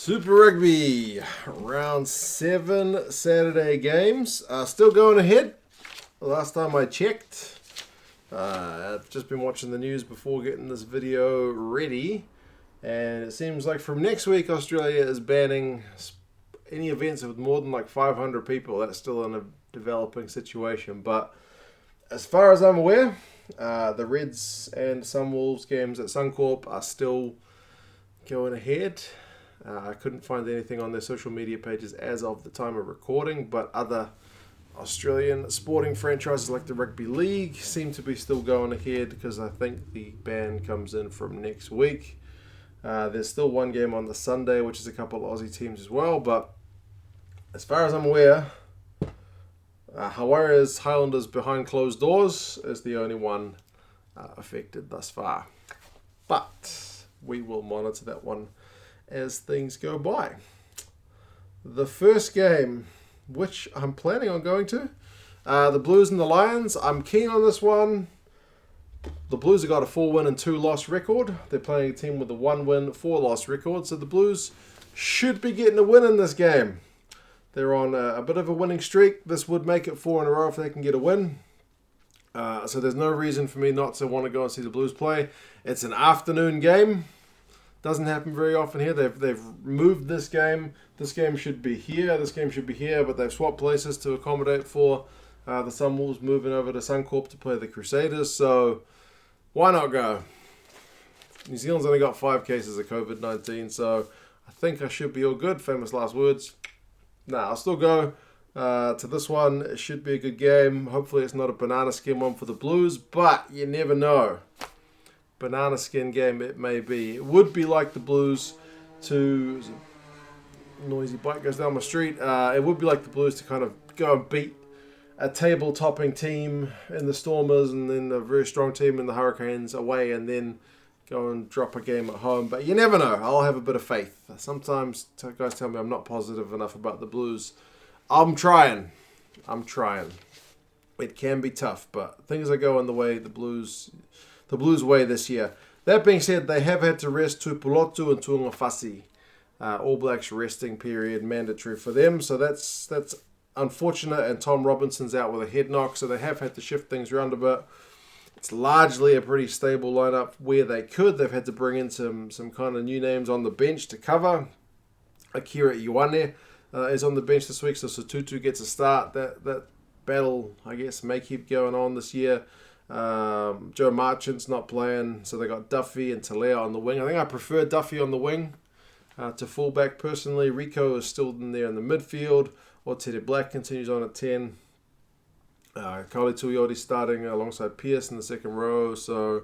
Super Rugby, round 7 Saturday games. Still going ahead. The last time I checked, I've just been watching the news before getting this video ready. And it seems like from next week, Australia is banning any events with more than like 500 people. That's still in a developing situation. But as far as I'm aware, the Reds and Sunwolves games at Suncorp are still going ahead. I couldn't find anything on their social media pages as of the time of recording, but other Australian sporting franchises like the Rugby League seem to be still going ahead because I think the ban comes in from next week. There's still one game on the Sunday, which is a couple of Aussie teams as well, but as far as I'm aware, Jaguares Highlanders behind closed doors is the only one affected thus far. But we will monitor that one as things go by. The first game, which I'm planning on going to, the Blues and the Lions. I'm keen on this one. The Blues have got a 4-win and 2-loss record. They're playing a team with a 1-win, 4-loss record. So the Blues should be getting a win in this game. They're on a bit of a winning streak. This would make it 4 in a row if they can get a win. So there's no reason for me not to want to go and see the Blues play. It's an afternoon game. Doesn't happen very often here. They've moved this game. This game should be here. This game should be here, but they've swapped places to accommodate for the Sunwolves moving over to Suncorp to play the Crusaders. So why not go? New Zealand's only got 5 cases of COVID-19, so I think I should be all good. Famous last words. I'll still go to this one. It should be a good game. Hopefully it's not a banana skin one for the Blues, but you never know. Banana skin game it may be. It would be like the Blues to... Noisy bike goes down my street. It would be like the Blues to kind of go and beat a table-topping team in the Stormers and then a very strong team in the Hurricanes away and then go and drop a game at home. But you never know. I'll have a bit of faith. Sometimes guys tell me I'm not positive enough about the Blues. I'm trying. It can be tough, but things are going the way the Blues way this year. That being said, they have had to rest Tupulotu and Tuangafasi. All Blacks resting period mandatory for them, so that's unfortunate. And Tom Robinson's out with a head knock, so they have had to shift things around a bit. It's largely a pretty stable lineup where they could. They've had to bring in some kind of new names on the bench to cover. Akira Ioane is on the bench this week, so Tutu gets a start. That battle, I guess, may keep going on this year. Joe Marchant's not playing, so they got Duffy and Talea on the wing. I think I prefer Duffy on the wing to fullback personally. Rico is still in there in the midfield. Or Teddy Black continues on at 10. Kauli Tuioti starting alongside Pearce in the second row. So,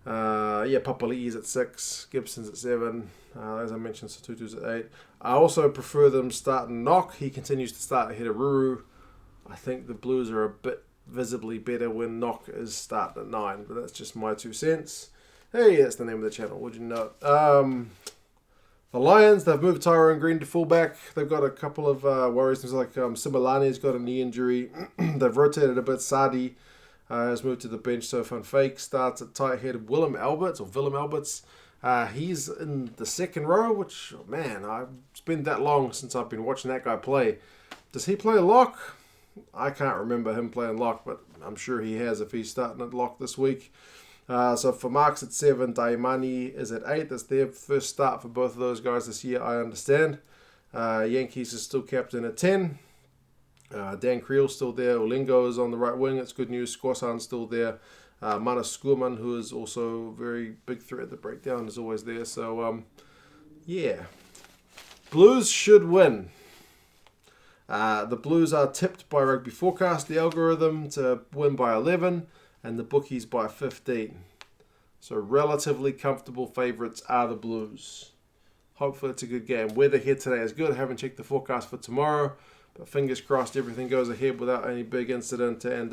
Papali'i's at 6. Gibson's at 7. As I mentioned, Satutu's at 8. I also prefer them starting Knock. He continues to start ahead of Ruru. I think the Blues are a bit visibly better when Knock is starting at 9, but that's just my 2 cents. Hey, that's the name of the channel, would you know? The Lions, they've moved Tyrone Green to fullback. They've got a couple of worries. There's like Similani's got a knee injury. They've rotated a bit. Sadi has moved to the bench. So Fake starts at tight head. Willem Alberts, he's in the second row, which, man, it's been that long since I've been watching that guy play. Does he play lock? I can't remember him playing lock, but I'm sure he has if he's starting at lock this week. So for Marks at 7, Daimani is at 8. That's their first start for both of those guys this year, I understand. Yankees is still captain at 10. Dan Creel's still there. Olingo is on the right wing. It's good news. Squassan's still there. Manus Skurman, who is also a very big threat at the breakdown, is always there. So, Blues should win. The Blues are tipped by Rugby Forecast, the algorithm, to win by 11. And the bookies by 15. So relatively comfortable favourites are the Blues. Hopefully it's a good game. Weather here today is good. I haven't checked the forecast for tomorrow. But fingers crossed everything goes ahead without any big incident. And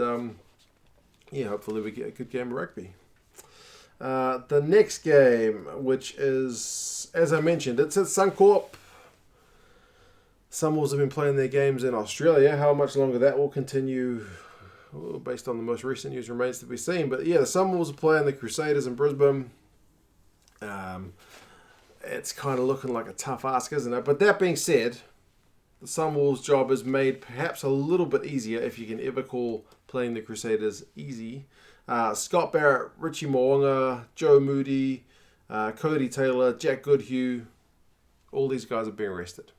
hopefully we get a good game of rugby. The next game, which is, as I mentioned, it's at Suncorp. Sunwolves have been playing their games in Australia. How much longer that will continue, based on the most recent news, remains to be seen. But yeah, the Sunwolves are playing the Crusaders in Brisbane. it's kind of looking like a tough ask, isn't it? But that being said, the Sunwolves' job is made perhaps a little bit easier, if you can ever call playing the Crusaders easy. Scott Barrett, Richie Mo'unga, Joe Moody, Cody Taylor, Jack Goodhue, all these guys are being rested.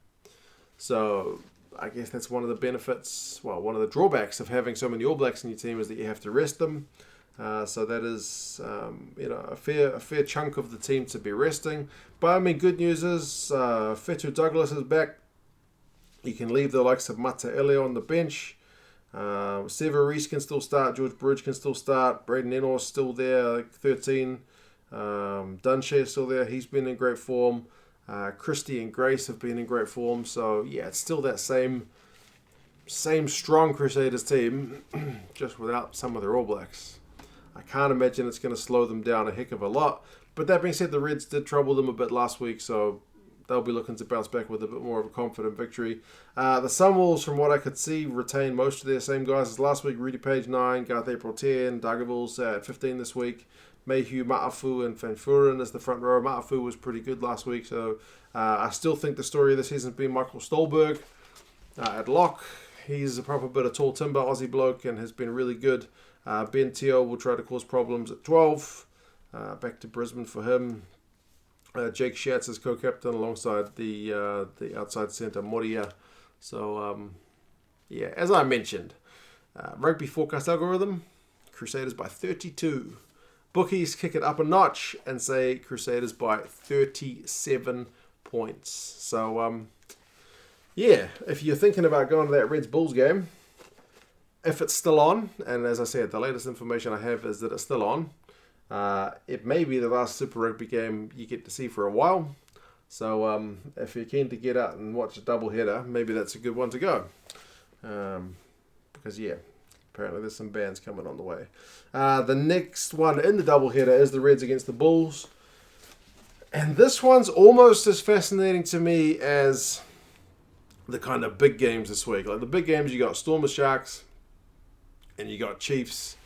So I guess that's one of the benefits, well, one of the drawbacks of having so many All Blacks in your team is that you have to rest them. So that is, a fair chunk of the team to be resting. But I mean, good news is Fetu Douglas is back. You can leave the likes of Mata Ele on the bench. Sever Reese can still start. George Bridge can still start. Braden Enos still there, like 13. Dunshea is still there. He's been in great form. Christie and Grace have been in great form. So yeah, it's still that same strong Crusaders team, just without some of their All Blacks. I can't imagine it's going to slow them down a heck of a lot. But that being said, the Reds did trouble them a bit last week, so they'll be looking to bounce back with a bit more of a confident victory. The Sunwolves, from what I could see, retain most of their same guys as last week. Rudy Page 9, Garth April 10, Dargaville's at 15 this week. Mayhew, Ma'afu, and Van Furen as the front row. Ma'afu was pretty good last week, so I still think the story of the season has been Michael Stolberg at lock. He's a proper bit of tall timber Aussie bloke and has been really good. Ben Teo will try to cause problems at 12. Back to Brisbane for him. Jake Schatz is co-captain alongside the outside centre Moria. So, as I mentioned, rugby forecast algorithm, Crusaders by 32. Bookies kick it up a notch and say Crusaders by 37 points. So, if you're thinking about going to that Reds-Bulls game, if it's still on, and as I said, the latest information I have is that it's still on, it may be the last Super Rugby game you get to see for a while. So if you're keen to get out and watch a doubleheader, maybe that's a good one to go. Because, apparently there's some bands coming on the way. The next one in the doubleheader is the Reds against the Bulls. And this one's almost as fascinating to me as the kind of big games this week. Like the big games, you got Stormers Sharks, and you got Chiefs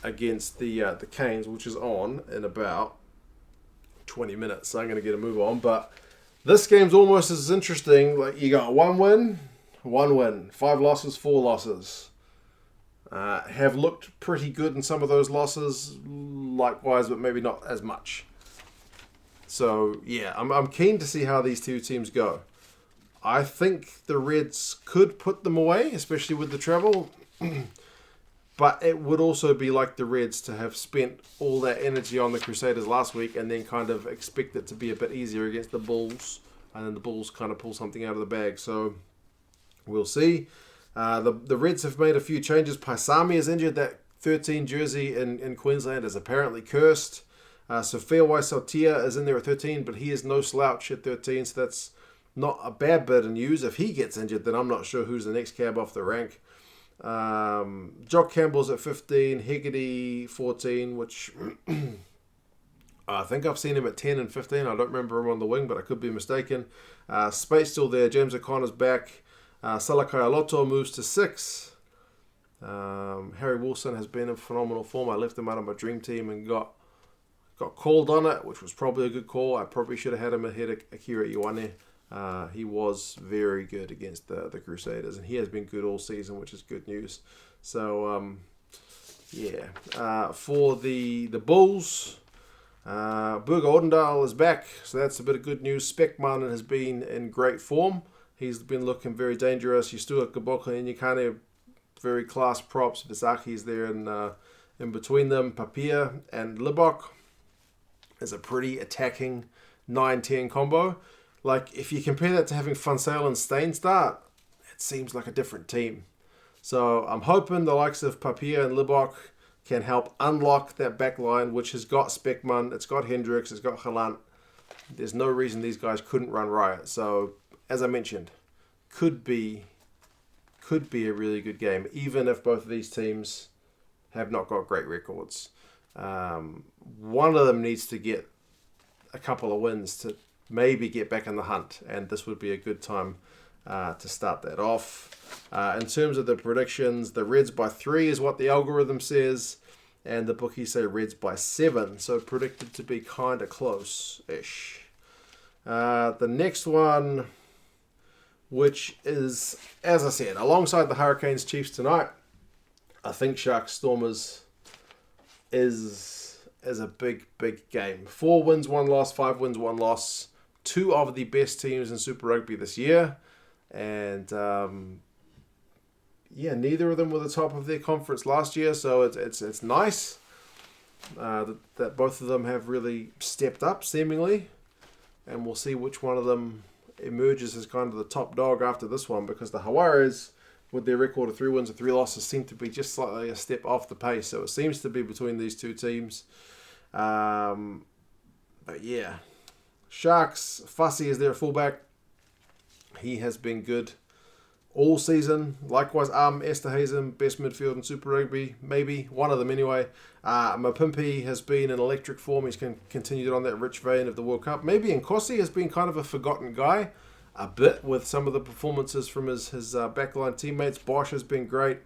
against the Canes, which is on in about 20 minutes. So I'm going to get a move on. But this game's almost as interesting. Like you got one win, 5 losses, 4 losses. Have looked pretty good in some of those losses, likewise, but maybe not as much. So I'm keen to see how these two teams go. I think the Reds could put them away, especially with the travel. But it would also be like the Reds to have spent all that energy on the Crusaders last week and then kind of expect it to be a bit easier against the Bulls. And then the Bulls kind of pull something out of the bag. So we'll see. The Reds have made a few changes. Paisami is injured. That 13 jersey in Queensland is apparently cursed. Sofia Sautia is in there at 13, but he is no slouch at 13. So that's not a bad bit of news. If he gets injured, then I'm not sure who's the next cab off the rank. Jock Campbell's at 15, Hegarty 14, which I think I've seen him at 10 and 15. I don't remember him on the wing, but I could be mistaken. Spate's still there. James O'Connor's back. Salakai Aloto moves to 6. Harry Wilson has been in phenomenal form. I left him out of my dream team and got called on it, which was probably a good call. I probably should have had him ahead of Akira Ioane. He was very good against the Crusaders, and he has been good all season, which is good news. So, for the Bulls, Burger Ordendale is back, so that's a bit of good news. Speckman has been in great form. He's been looking very dangerous. You still got Gaboka and Yukane, very class props. Visaki's there in between them. Papia and Libok is a pretty attacking 9-10 combo. Like, if you compare that to having Funsale and Stain start, it seems like a different team. So I'm hoping the likes of Papia and Libok can help unlock that back line, which has got Speckman, it's got Hendricks, it's got Galant. There's no reason these guys couldn't run riot. So, as I mentioned, could be a really good game, even if both of these teams have not got great records. One of them needs to get a couple of wins to maybe get back in the hunt, and this would be a good time to start that off. In terms of the predictions, the Reds by 3 is what the algorithm says, and the bookies say Reds by 7, so predicted to be kind of close-ish. The next one, which is, as I said, alongside the Hurricanes Chiefs tonight, I think Sharks Stormers is a big game. 4 wins, 1 loss, 5 wins, 1 loss. 2 of the best teams in Super Rugby this year. And neither of them were the top of their conference last year, so it's nice that both of them have really stepped up, seemingly. And we'll see which one of them emerges as kind of the top dog after this one, because the Jaguares, with their record of 3 wins and 3 losses, seem to be just slightly a step off the pace. So it seems to be between these two teams. But yeah, Sharks, Fussy is their fullback. He has been good all season. Likewise, Esterhuizen, best midfield in Super Rugby, maybe one of them anyway. Mapimpi has been in electric form. He's continued on that rich vein of the World Cup. Maybe Nkosi has been kind of a forgotten guy a bit with some of the performances from his backline teammates. Bosch has been great.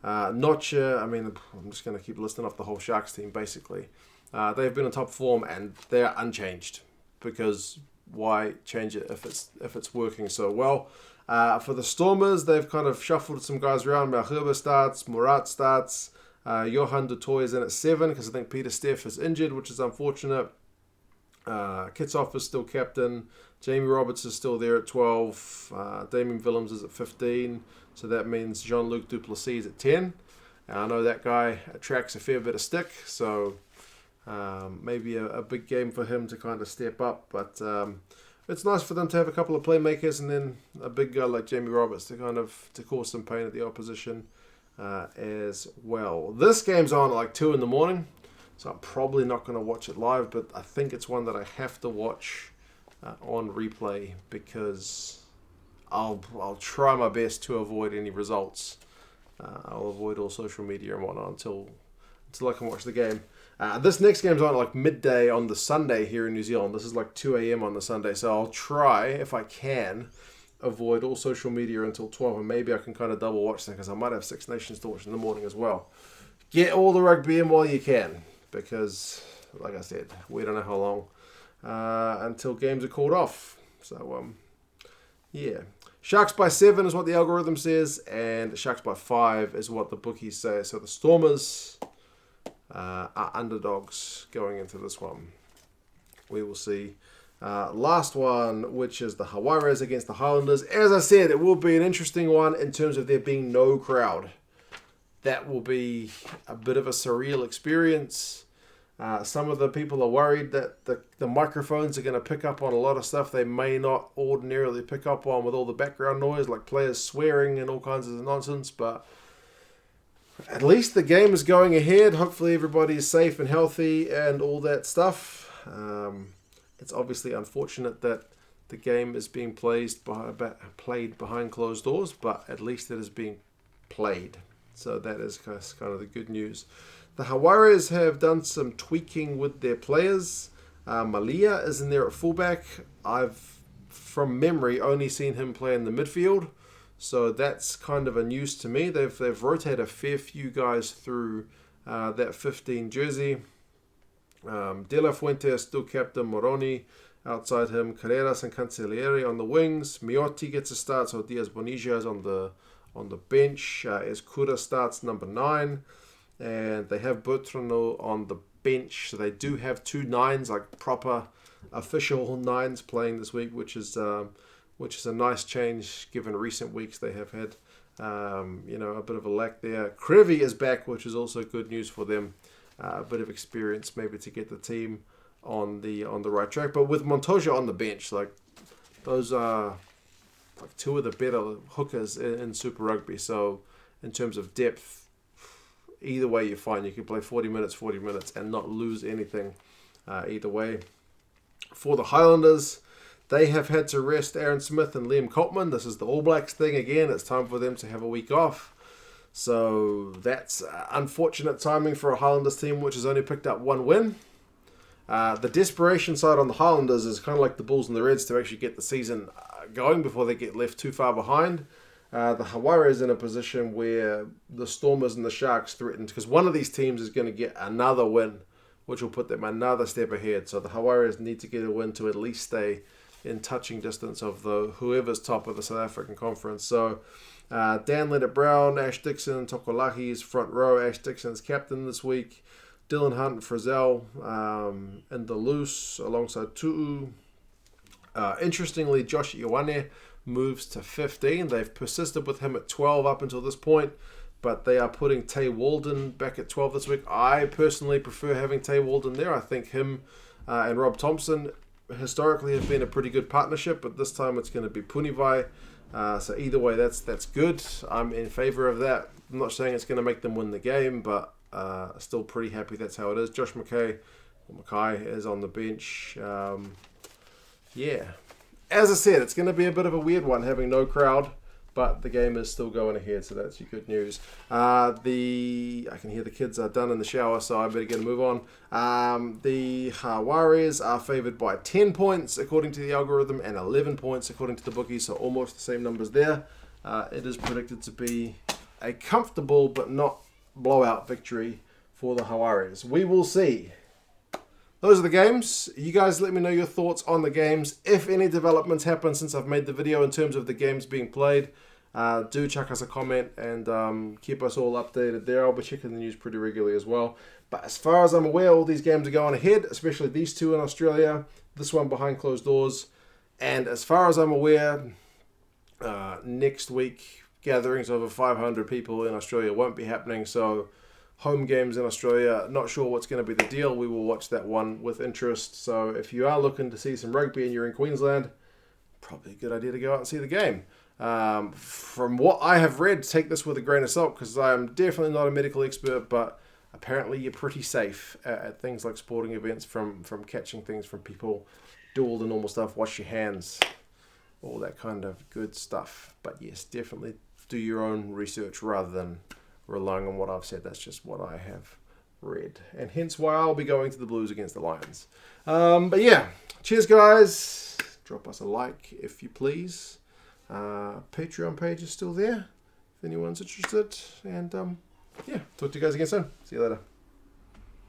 Notcher, I'm just going to keep listing off the whole Sharks team basically. They've been in top form and they're unchanged, because why change it if it's working so well? For the Stormers, they've kind of shuffled some guys around. Malherbe starts, Murat starts, Johan de Toy is in at 7 because I think Peter Steff is injured, which is unfortunate. Kitsoff is still captain. Jamie Roberts is still there at 12. Damien Willems is at 15. So that means Jean-Luc Duplessis is at 10. And I know that guy attracts a fair bit of stick, so maybe a big game for him to kind of step up. But it's nice for them to have a couple of playmakers and then a big guy like Jamie Roberts to cause some pain at the opposition as well. This game's on at like 2 in the morning, so I'm probably not going to watch it live, but I think it's one that I have to watch on replay, because I'll try my best to avoid any results. I'll avoid all social media and whatnot until I can watch the game. This next game's on at like midday on the Sunday here in New Zealand. This is like 2 a.m. on the Sunday, so I'll try, if I can, avoid all social media until 12, and maybe I can kind of double watch them, because I might have Six Nations to watch in the morning as well. Get all the rugby in while you can, because, like I said, we don't know how long until games are called off. So, yeah. Sharks by 7 is what the algorithm says, and Sharks by 5 is what the bookies say. So the Stormers are underdogs going into this one. We will see. Last one, which is the Jaguares against the Highlanders. As I said, it will be an interesting one in terms of there being no crowd. That will be a bit of a surreal experience. Some of the people are worried that the microphones are going to pick up on a lot of stuff they may not ordinarily pick up on with all the background noise, like players swearing and all kinds of nonsense. But at least the game is going ahead. Hopefully everybody is safe and healthy and all that stuff. It's obviously unfortunate that the game is being played behind closed doors, but at least it is being played. So that is kind of the good news. The Jaguares have done some tweaking with their players. Malia is in there at fullback. I've, from memory, only seen him play in the midfield. So that's kind of a news to me. They've rotated a fair few guys through that 15 jersey. De La Fuente is still captain. Moroni outside him. Carreras and Cancellieri on the wings. Miotti gets a start, so Diaz Bonilla is on the bench. Escura starts number 9. And they have Bertrano on the bench. So they do have 2 9s, like proper official 9s playing this week, which is a nice change given recent weeks they have had a bit of a lack there. Krivy is back, which is also good news for them. A bit of experience maybe to get the team on the right track. But with Montoya on the bench, like those are like 2 of the better hookers in Super Rugby. So in terms of depth, either way you're fine. You can play 40 minutes and not lose anything either way. For the Highlanders, they have had to rest Aaron Smith and Liam Coltman. This is the All Blacks thing again. It's time for them to have a week off. So that's unfortunate timing for a Highlanders team which has only picked up 1 win. The desperation side on the Highlanders is kind of like the Bulls and the Reds to actually get the season going before they get left too far behind. The Jaguares is in a position where the Stormers and the Sharks threatened, because one of these teams is going to get another win, which will put them another step ahead. So the Jaguares need to get a win to at least stay in touching distance of whoever's top of the South African conference. So Dan Leonard-Brown, Ash Dixon, and Tokolaki's front row. Ash Dixon's captain this week. Dylan Hunt, Frizzell, and the loose alongside Tu'u. Interestingly, Josh Ioane moves to 15. They've persisted with him at 12 up until this point, but they are putting Tay Walden back at 12 this week. I personally prefer having Tay Walden there. I think him and Rob Thompson historically have been a pretty good partnership, but this time it's going to be Punivai. So either way, that's good. I'm in favour of that. I'm not saying it's going to make them win the game, but still pretty happy that's how it is. Josh Mackay is on the bench. Yeah. As I said, it's going to be a bit of a weird one having no crowd, but the game is still going ahead, so that's your good news. I can hear the kids are done in the shower, so I better get a move on. The Jaguares are favoured by 10 points according to the algorithm and 11 points according to the bookies, so almost the same numbers there. It is predicted to be a comfortable but not blowout victory for the Jaguares. We will see. Those are the games. You guys let me know your thoughts on the games. If any developments happen since I've made the video in terms of the games being played, do chuck us a comment and keep us all updated there. I'll be checking the news pretty regularly as well. But as far as I'm aware, all these games are going ahead, especially these two in Australia, this one behind closed doors. And as far as I'm aware, next week, gatherings over 500 people in Australia won't be happening, so home games in Australia, not sure what's going to be the deal. We will watch that one with interest. So if you are looking to see some rugby and you're in Queensland, probably a good idea to go out and see the game. From what I have read, take this with a grain of salt because I am definitely not a medical expert, but apparently you're pretty safe at things like sporting events from catching things from people. Do all the normal stuff, wash your hands, all that kind of good stuff. But yes, definitely do your own research rather than relying on what I've said. That's just what I have read, and hence why I'll be going to the Blues against the Lions. But yeah, cheers guys. Drop us a like if you please. Patreon page is still there if anyone's interested, and yeah, talk to you guys again soon. See you later.